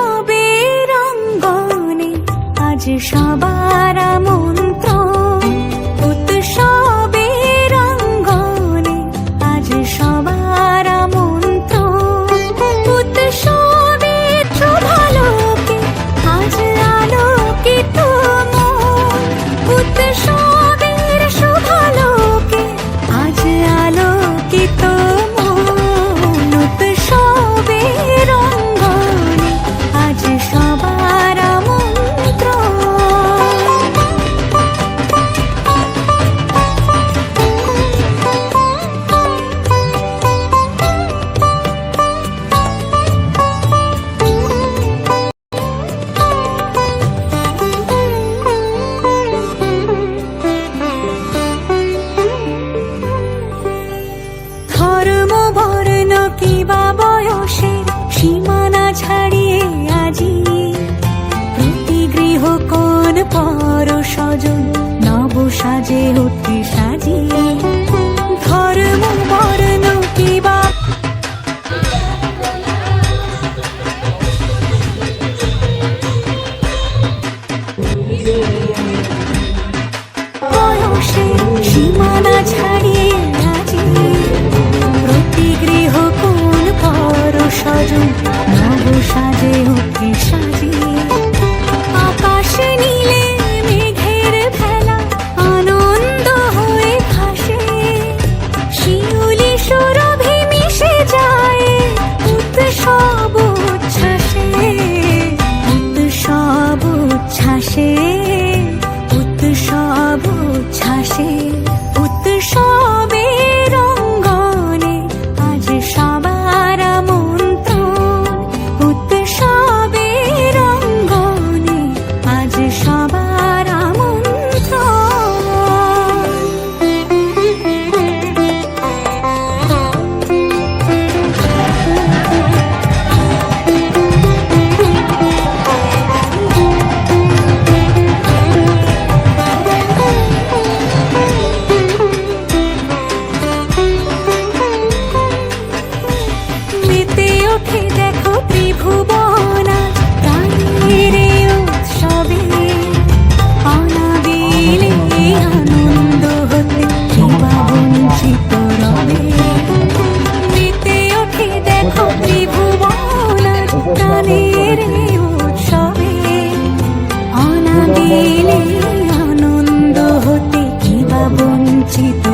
উৎসবের অঙ্গনে আজ সবার আমন্ত্রণ। উৎসবের অঙ্গনে আজ সবার আমন্ত্রণ। উৎসবের শুভালোকে আজ আলোকিত মন। উৎসবের শুভালোকে আজ আলোকিত মন। উৎসবের অঙ্গনে আজ সবার আমন্ত্রণ। ধর্ম বর্ণ কিবা বয়সের সীমানা ছাড়িয়ে আজি প্রতি গৃহ কোন পর স্বজন নব সাজে উঠে সাজিয়ে। ধর্ম বর্ণ কিবা বয়সের সীমানা ছাড়িয়ে আজি প্রতি গৃহ কোন পর স্বজন নব সাজে উঠে সাজিয়ে। আকাশে নীলে মেঘের ভেলা আনন্দ হয়ে ভাসে। শিউলি সুরভি মিশে যায় উৎসব উচ্ছ্বাসে। উৎসব উচ্ছ্বাসে। উৎসব উচ্ছ্বাসে। উৎসবের অঙ্গনে আজ সবার আমন্ত্রণ। উৎসবের অঙ্গনে আজ সবার মেতে ওঠে দেখো ত্রিভুবন আজ প্রাণের এই উৎসবে। অনাবিলে আনন্দ হতে কিবা বঞ্চিত রবে। মেতে ওঠে দেখো ত্রিভুবন আজ প্রাণের এই উৎসবে। অনাবিলে আনন্দ হতে কিবা বঞ্চিত